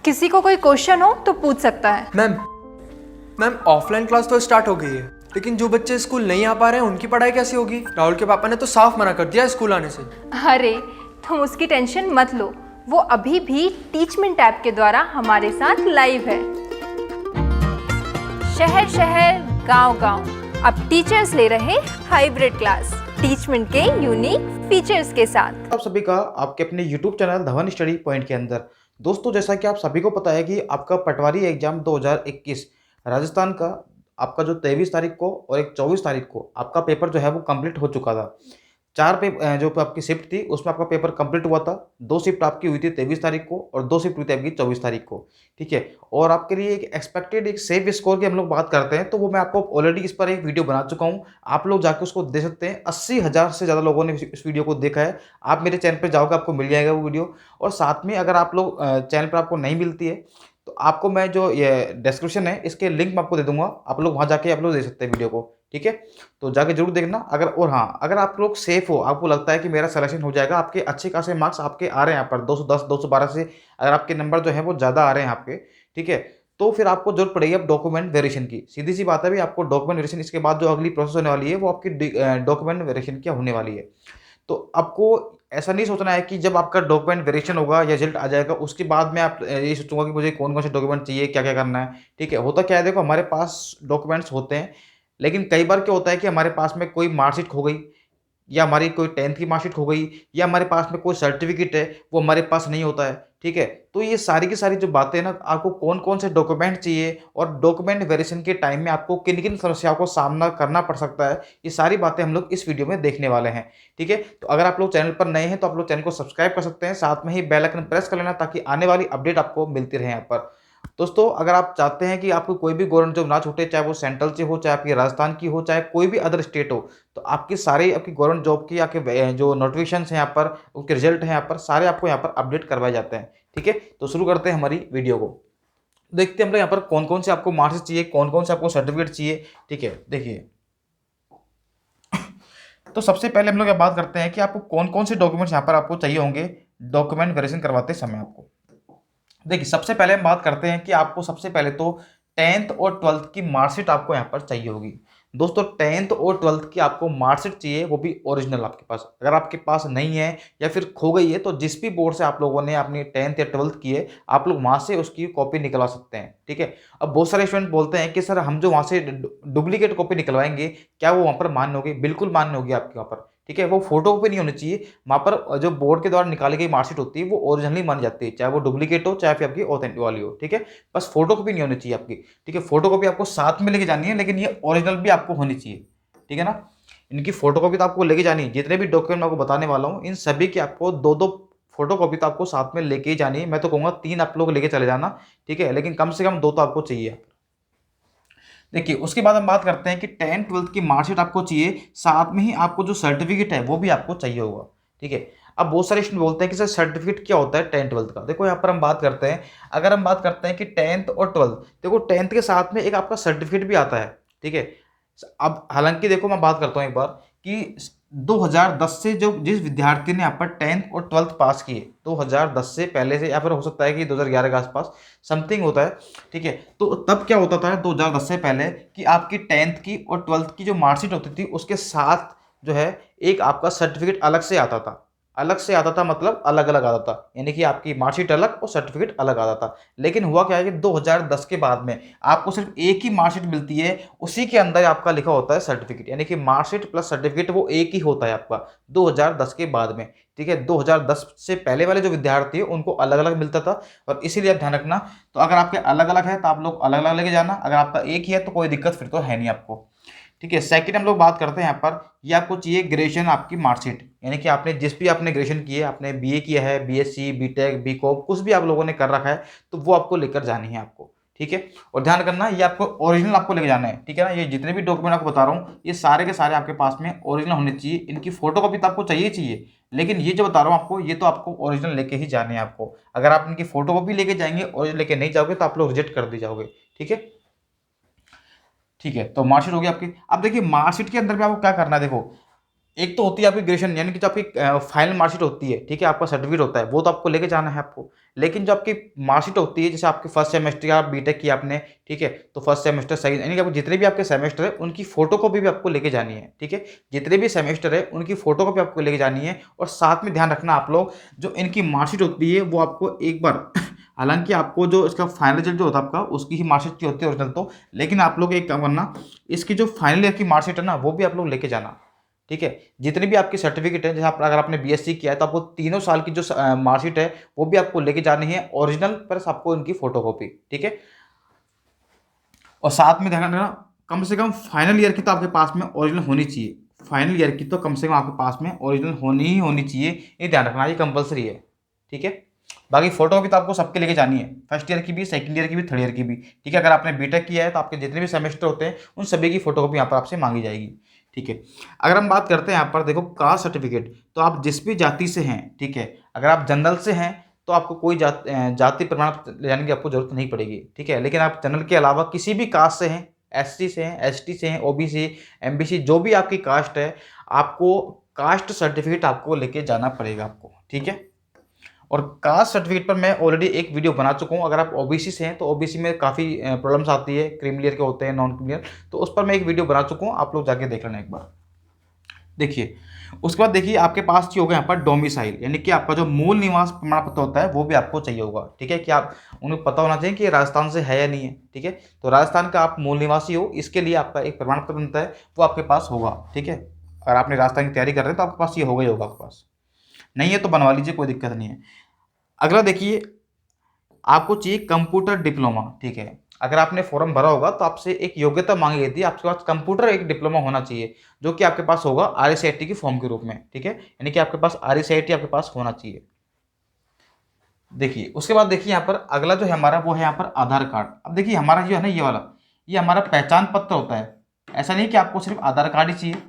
किसी को कोई क्वेश्चन हो तो पूछ सकता है। मैम मैम ऑफलाइन क्लास तो स्टार्ट हो गई है, लेकिन जो बच्चे स्कूल नहीं आ पा रहे हैं उनकी पढ़ाई कैसे होगी? राहुल के पापा ने तो साफ मना कर दिया स्कूल आने से। अरे तुम उसकी टेंशन मत लो, वो अभी भी टीचमेंट ऐप के द्वारा हमारे साथ लाइव है। शहर शहर गांव गांव अब टीचर्स ले रहे हाइब्रिड क्लास टीचमेंट के यूनिक फीचर्स के साथ। आप सभी का आपके अपने YouTube channel Dhawan study point के अंदर। दोस्तों, जैसा कि आप सभी को पता है कि आपका पटवारी एग्जाम 2021 राजस्थान का आपका जो 23 तारीख को और एक 24 तारीख को आपका पेपर जो है वो कंप्लीट हो चुका था। जो आपकी शिफ्ट थी उसमें आपका पेपर कंप्लीट हुआ था। 2 शिफ्ट आपकी हुई थी 23 तारीख को और 2 शिफ्ट हुई थी आपकी 24 तारीख को। ठीक है, और आपके लिए एक एक्सपेक्टेड एक सेफ स्कोर की हम लोग बात करते हैं तो वो मैं आपको ऑलरेडी इस पर एक वीडियो बना चुका हूँ। आप लोग जाकर उसको देख सकते हैं। 80,000 से ज़्यादा लोगों ने इस वीडियो को देखा है। आप मेरे चैनल पर जाओगे आपको मिल जाएगा वो वीडियो। और साथ में अगर आप लोग चैनल पर आपको नहीं मिलती है तो आपको मैं जो ये डिस्क्रिप्शन है इसके लिंक मैं आपको दे दूंगा, आप लोग वहाँ जाके आप लोग देख सकते हैं वीडियो को। ठीक है, तो जाके जरूर देखना। अगर आप लोग सेफ हो, आपको लगता है कि मेरा सिलेक्शन हो जाएगा, आपके अच्छे खासे मार्क्स आपके आ रहे हैं यहाँ पर 210 212 से अगर आपके नंबर जो है वो ज़्यादा आ रहे हैं आपके, ठीक है, तो फिर आपको जरूरत पड़ेगी अब डॉक्यूमेंट वेरिएशन की। सीधी सी बात है भाई, आपको डॉक्यूमेंट वेरिएशन इसके बाद जो अगली प्रोसेस होने वाली है वो आपकी डॉक्यूमेंट वेरिएशन क्या होने वाली है। तो आपको ऐसा नहीं सोचना है कि जब आपका डॉक्यूमेंट वेरिएशन होगा या रिजल्ट आ जाएगा उसके बाद में आप ये सोचूंगा कि मुझे कौन कौन से डॉक्यूमेंट चाहिए, क्या क्या करना है। ठीक है, होता क्या है, देखो हमारे पास डॉक्यूमेंट्स होते हैं, लेकिन कई बार क्या होता है कि हमारे पास में कोई मार्कशीट खो गई या हमारी कोई 10th की मार्कशीट खो गई या हमारे पास में कोई सर्टिफिकेट है वो हमारे पास नहीं होता है। ठीक है, तो ये सारी की सारी जो बातें हैं ना, आपको कौन कौन से डॉक्यूमेंट चाहिए और डॉक्यूमेंट वेरिएशन के टाइम में आपको किन किन समस्याओं को सामना करना पड़ सकता है, ये सारी बातें हम लोग इस वीडियो में देखने वाले हैं। ठीक है, तो अगर आप लोग चैनल पर नए हैं तो आप लोग चैनल को सब्सक्राइब कर सकते हैं, साथ में ही बेल आइकन प्रेस कर लेना ताकि आने वाली अपडेट आपको मिलती रहे यहाँ पर। दोस्तों, अगर आप चाहते हैं कि आपको कोई भी गवर्नमेंट जॉब ना छूटे, चाहे वो सेंट्रल से हो, चाहे आपकी राजस्थान की हो, चाहे कोई भी अदर स्टेट हो, तो आपकी गवर्नमेंट जॉब की आपके जो नोटिफिकेशन है यहाँ पर, उनके रिजल्ट हैं यहाँ पर, सारे आपको यहाँ पर अपडेट करवाए जाते हैं। ठीक है, तो शुरू करते हैं हमारी वीडियो को। देखते हैं हम लोग यहाँ पर कौन कौन से आपको मार्क्स चाहिए, कौन कौन से आपको सर्टिफिकेट चाहिए। ठीक है, देखिए तो सबसे पहले हम लोग बात करते हैं कि आपको कौन कौन से डॉक्यूमेंट्स यहाँ पर आपको चाहिए होंगे डॉक्यूमेंट वेरिएशन करवाते समय आपको। देखिए, सबसे पहले हम बात करते हैं कि आपको सबसे पहले तो 10th और 12th की मार्कशीट आपको यहाँ पर चाहिए होगी। दोस्तों, 10th और 12th की आपको मार्कशीट चाहिए, वो भी ओरिजिनल आपके पास। अगर आपके पास नहीं है या फिर खो गई है तो जिस भी बोर्ड से आप लोगों ने अपनी 10th या 12th की है, आप लोग वहाँ से उसकी कॉपी निकलवा सकते हैं। ठीक है, अब बहुत सारे स्टूडेंट बोलते हैं कि सर हम जो वहाँ से डुप्लीकेट कॉपी निकलवाएंगे क्या वो वहाँ पर मान्य होगी? बिल्कुल मान्य होगी आपके वहाँ पर। ठीक है, वो फोटो कॉपी नहीं होनी चाहिए, वहाँ पर जो बोर्ड के द्वारा निकाली गई मार्कशीट होती है वो ओरिजिनली मानी जाती है, चाहे वो डुप्लीकेट हो चाहे फिर आपकी ऑथेंटिक वाली हो। ठीक है, बस फोटो कॉपी नहीं होनी चाहिए आपकी। ठीक है, फोटो कॉपी आपको साथ में लेके जानी है, लेकिन ये ओरिजिनल भी आपको होनी चाहिए। ठीक है ना, इनकी फोटो कॉपी तो आपको लेके जानी है। जितने भी डॉक्यूमेंट मैं आपको बताने वाला हूँ इन सभी की आपको दो दो फोटो कॉपी तो आपको साथ में लेके ही जानी है। मैं तो कहूँगा 3 आप लोग लेके चले जाना। ठीक है, लेकिन कम से कम 2 तो आपको चाहिए। देखिए, उसके बाद हम बात करते हैं कि 10th 12th की मार्कशीट आपको चाहिए, साथ में ही आपको जो सर्टिफिकेट है वो भी आपको चाहिए होगा। ठीक है, अब बहुत सारे स्टूडेंट बोलते हैं कि सर सर्टिफिकेट क्या होता है 10th 12th का। देखो, यहाँ पर हम बात करते हैं, अगर हम बात करते हैं कि 10th और 12th, देखो 10th के साथ में एक आपका सर्टिफिकेट भी आता है। ठीक है, अब हालांकि देखो मैं बात करता हूँ एक बार कि 2010 से जो जिस विद्यार्थी ने यहाँ पर 10th और 12th पास किए, 2010 से पहले से या फिर हो सकता है कि 2011 के आसपास समथिंग होता है। ठीक है, तो तब क्या होता था 2010 से पहले कि आपकी 10th की और 12th की जो मार्कशीट होती थी उसके साथ जो है एक आपका सर्टिफिकेट अलग से आता था। अलग से आता था मतलब अलग अलग आता था, यानी कि आपकी मार्कशीट अलग और सर्टिफिकेट अलग आता था। लेकिन हुआ क्या है कि 2010 के बाद में आपको सिर्फ एक ही मार्कशीट मिलती है, उसी के अंदर आपका लिखा होता है सर्टिफिकेट, यानी कि मार्कशीट प्लस सर्टिफिकेट वो एक ही होता है आपका 2010 के बाद में। ठीक है, 2010 से पहले वाले जो विद्यार्थी है उनको अलग अलग मिलता था, और इसीलिए आप ध्यान रखना। तो अगर आपके अलग अलग है तो आप लोग अलग अलग लेके जाना, अगर आपका एक ही है तो कोई दिक्कत फिर तो है नहीं आपको। ठीक है, सेकंड हम लोग बात करते हैं यहाँ पर, ये आपको चाहिए ग्रेजुएशन आपकी मार्कशीट, यानी कि आपने जिस भी आपने ग्रेजुएशन किया है, आपने बीए किया है, बीएससी, बीटेक, बीकॉम, कुछ भी आप लोगों ने कर रखा है तो वो आपको लेकर जानी है आपको। ठीक है, और ध्यान करना ये आपको ओरिजिनल आपको लेके जाना है। ठीक है ना, ये जितने भी डॉक्यूमेंट आपको बता रहा हूँ ये सारे के सारे आपके पास में ओरिजिनल होने चाहिए। इनकी फोटो कॉपी तो आपको चाहिए, लेकिन ये जो बता रहा हूँ आपको ये तो आपको ओरिजिनल लेके ही जाने हैं आपको। अगर आप इनकी फोटो कॉपी लेके जाएंगे और लेके नहीं जाओगे तो आप लोग रिजेक्ट कर दिए जाओगे। ठीक है, ठीक है, तो मार्कशीट होगी आपकी। अब देखिए, मार्कशीट के अंदर भी आपको क्या करना है, देखो एक तो होती है आपकी ग्रेजुएशन, यानी कि जो आपकी फाइनल मार्कशीट होती है, ठीक है, आपका सर्टिफिकेट होता है, वो तो आपको लेके जाना है आपको। लेकिन जो आपकी मार्कशीट होती है, जैसे आपके फर्स्ट सेमेस्टर या बीटेक किया आपने, ठीक है, तो फर्स्ट सेमेस्टर सेकंड, यानी कि आपको जितने भी आपके सेमेस्टर है उनकी फोटो कॉपी भी आपको लेके जानी है, ठीक है। जितने भी सेमेस्टर है उनकी फोटो कॉपी आपको लेके जानी है। और साथ में ध्यान रखना आप लोग, जो इनकी मार्कशीट होती है वो आपको एक बार हालांकि आपको जो इसका फाइनल रिजल्ट जो होता है आपका, उसकी ही मार्कशीट की होती है ओरिजिनल तो, लेकिन आप लोग एक काम करना, इसकी जो फाइनल ईयर की मार्कशीट है ना, वो भी आप लोग लेके जाना, ठीक है। जितने भी आपके सर्टिफिकेट है, जैसे अगर आपने बीएससी किया है तो आपको तीनों साल की जो मार्कशीट है वो भी आपको लेके जानी है, ओरिजिनल प्लस आपको इनकी फोटोकॉपी, ठीक है। और साथ में ध्यान रखना, कम से कम फाइनल ईयर की तो आपके पास में ओरिजिनल होनी चाहिए। फाइनल ईयर की तो कम से कम आपके पास में ओरिजिनल होनी चाहिए, ये ध्यान रखना, ये कंपलसरी है, ठीक है। बाकी फोटोकॉपी तो आपको सबके लेके जानी है, फर्स्ट ईयर की भी, सेकंड ईयर की भी, थर्ड ईयर की भी, ठीक है। अगर आपने बीटेक किया है तो आपके जितने भी सेमेस्टर होते हैं उन सभी की फोटोकॉपी यहाँ पर आपसे मांगी जाएगी, ठीक है। अगर हम बात करते हैं यहाँ पर, देखो कास्ट सर्टिफिकेट, तो आप जिस भी जाति से हैं, ठीक है, अगर आप जनरल से हैं तो आपको कोई जाति प्रमाण पत्र ले जाने की आपको जरूरत नहीं पड़ेगी, ठीक है। लेकिन आप जनरल के अलावा किसी भी कास्ट से हैं, एससी से हैं, एसटी से हैं, ओबीसी, एमबीसी, जो भी आपकी कास्ट है, आपको कास्ट सर्टिफिकेट आपको लेके जाना पड़ेगा आपको, ठीक है। और कास्ट सर्टिफिकेट पर मैं ऑलरेडी एक वीडियो बना चुका हूँ। अगर आप ओबीसी से हैं तो ओबीसी में काफ़ी प्रॉब्लम्स आती है, क्रीमिलियर के होते हैं, नॉन क्रीमिलियर, तो उस पर मैं एक वीडियो बना चुका हूँ, आप लोग जाके देख लेना एक बार। देखिए, उसके बाद देखिए आपके पास चाहिए होगा यहाँ पर डोमिसाइल, यानी कि आपका जो मूल निवास प्रमाण पत्र होता है वो भी आपको चाहिए होगा, ठीक है। कि आप उन्हें पता होना चाहिए कि राजस्थान से है या नहीं है, ठीक है। तो राजस्थान का आप मूल निवासी हो, इसके लिए आपका एक प्रमाण पत्र बनता है, वो आपके पास होगा, ठीक है। अगर आपने राजस्थान की तैयारी कर रहे हैं तो आपके पास ये होगा ही होगा, आपके पास नहीं है तो बनवा लीजिए, कोई दिक्कत नहीं है। अगला देखिए, आपको चाहिए कंप्यूटर डिप्लोमा, ठीक है। अगर आपने फॉर्म भरा होगा तो आपसे एक योग्यता मांगी गई थी, आपके पास कंप्यूटर एक डिप्लोमा होना चाहिए, जो कि आपके पास होगा आरएसआईटी की फॉर्म के रूप में, ठीक है। यानी कि आपके पास आरएसआईटी आपके पास होना चाहिए। देखिए, उसके बाद देखिए यहाँ पर अगला जो है हमारा, वो है यहाँ पर आधार कार्ड। अब देखिए हमारा जो है ना, ये वाला, ये हमारा पहचान पत्र होता है। ऐसा नहीं कि आपको सिर्फ आधार कार्ड ही चाहिए,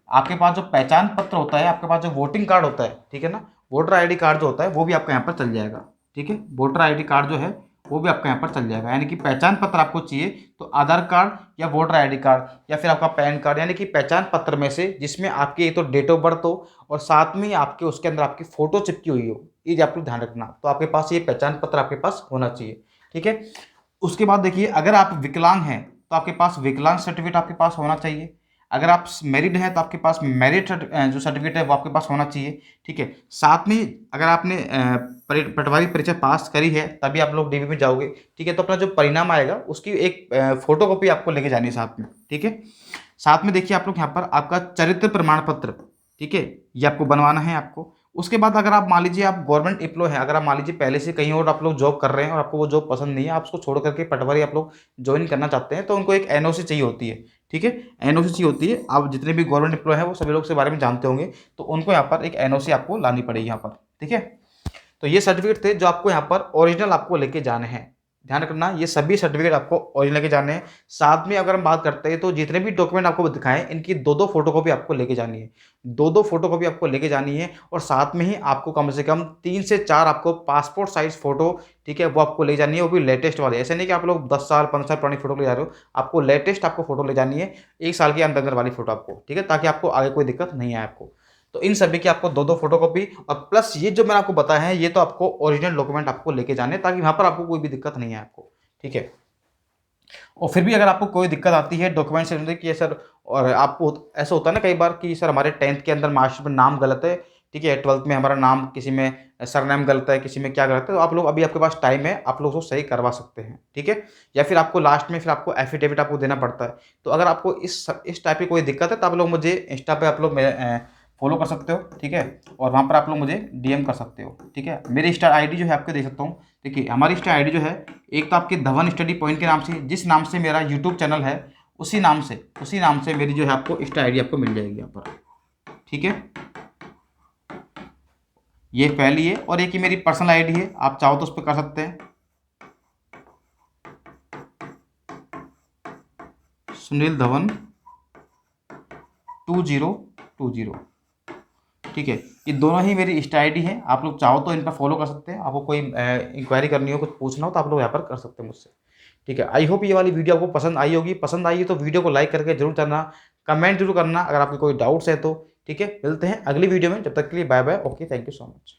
आपके पास जो पहचान पत्र होता है, आपके पास जो वोटिंग कार्ड होता है, ठीक है ना, वोटर आईडी कार्ड जो होता है वो भी आपका यहाँ पर चल जाएगा, ठीक है। वोटर आईडी कार्ड जो है वो भी आपका यहाँ पर चल जाएगा। यानी कि पहचान पत्र आपको चाहिए तो आधार कार्ड या वोटर आईडी कार्ड या फिर आपका पैन कार्ड, यानी कि पहचान पत्र में से जिसमें आपकी एक तो डेट ऑफ बर्थ हो और साथ में ही आपके उसके अंदर आपकी फोटो चिपकी हुई हो, ये आप लोग ध्यान रखना। तो आपके पास ये पहचान पत्र आपके पास होना चाहिए, ठीक है। उसके बाद देखिए, अगर आप विकलांग हैं तो आपके पास विकलांग सर्टिफिकेट आपके पास होना चाहिए। अगर आप मैरिड हैं तो आपके पास मैरिड जो सर्टिफिकेट है वो आपके पास होना चाहिए, ठीक है। साथ में अगर आपने पटवारी परीक्षा पास करी है तभी आप लोग डीबी में जाओगे, ठीक है, तो अपना जो परिणाम आएगा उसकी एक फोटोकॉपी आपको लेके जानी है साथ में, ठीक है। साथ में देखिए आप लोग यहाँ पर आपका चरित्र प्रमाण पत्र, ठीक है, ये आपको बनवाना है आपको। उसके बाद अगर आप मान लीजिए आप गवर्नमेंट एम्प्लॉय हैं, अगर आप मान लीजिए पहले से कहीं और आप लोग जॉब कर रहे हैं और आपको वो जॉब पसंद नहीं है, आप उसको छोड़ करके पटवारी आप लोग ज्वाइन करना चाहते हैं, तो उनको एक एनओसी चाहिए होती है, ठीक है। एनओसी चाहिए होती है। आप जितने भी गवर्नमेंट एम्प्लॉय हैं वो सभी लोग इसके बारे में जानते होंगे, तो उनको यहाँ पर एक एनओसी आपको लानी पड़ेगी यहाँ पर, ठीक है। तो ये सर्टिफिकेट थे जो आपको यहाँ पर ओरिजिनल आपको लेके जाने हैं। ध्यान रखना, ये सभी सर्टिफिकेट आपको ओरिजिनल लेके जाने हैं। साथ में अगर हम बात करते हैं तो जितने भी डॉक्यूमेंट आपको दिखाएं, इनकी दो फोटोकॉपी आपको लेके जानी है, दो फोटोकॉपी आपको लेके जानी है। और साथ में ही आपको कम से कम 3 से 4 आपको पासपोर्ट साइज फोटो, ठीक है, वो आपको ले जानी है, वो भी लेटेस्ट वाले। ऐसे नहीं कि आप लोग 10 साल 15 साल पुरानी फोटो ले जा रहे हो, आपको लेटेस्ट आपको फोटो ले जानी है, 1 साल के अंदर वाली फोटो आपको, ठीक है, ताकि आपको आगे कोई दिक्कत नहीं आए आपको। तो इन सभी की आपको दो फोटोकॉपी और प्लस ये जो मैंने आपको बताया है, ये तो आपको ओरिजिनल डॉक्यूमेंट आपको लेके जाने, ताकि वहां पर आपको कोई भी दिक्कत नहीं है आपको, ठीक है। और फिर भी अगर आपको कोई दिक्कत आती है डॉक्यूमेंट से कि सर, और आपको ऐसा होता है ना कई बार कि सर हमारे 10th के अंदर मार्कशीट में नाम गलत है, ठीक है, 12th में हमारा नाम किसी में सरनेम गलत है, किसी में क्या गलत है, तो आप लोग अभी आपके पास टाइम है, आप लोग उसको सही करवा सकते हैं, ठीक है। या फिर आपको लास्ट में फिर आपको एफिडेविट आपको देना पड़ता है। तो अगर आपको इस टाइप की कोई दिक्कत है तो आप लोग मुझे इंस्टा पे आप लोग फॉलो कर सकते हो, ठीक है, और वहाँ पर आप लोग मुझे डीएम कर सकते हो, ठीक है। मेरी इंस्टा आईडी जो है आपको दे सकता हूँ। देखिए हमारी इंस्टा आईडी जो है, एक तो आपकी धवन स्टडी पॉइंट के नाम से, जिस नाम से मेरा यूट्यूब चैनल है उसी नाम से मेरी जो है आपको इंस्टा आईडी आपको मिल जाएगी यहाँ पर, ठीक है। ये पहली है, और एक ही मेरी पर्सनल आईडी है, आप चाहो तो उस पर कर सकते हैं, सुनील धवन 2020, ठीक है। ये दोनों ही मेरी इंस्टा आईडी है, आप लोग चाहो तो इन पर फॉलो कर सकते हैं। आपको कोई इंक्वायरी करनी हो, कुछ पूछना हो तो आप लोग यहाँ पर कर सकते हैं मुझसे, ठीक है। आई होप ये वाली वीडियो आपको पसंद आई होगी। पसंद आई है तो वीडियो को लाइक करके जरूर जाना, कमेंट जरूर करना अगर आपके कोई डाउट्स है तो। ठीक है, मिलते हैं अगली वीडियो में, जब तक के लिए bye bye, okay, thank you so much.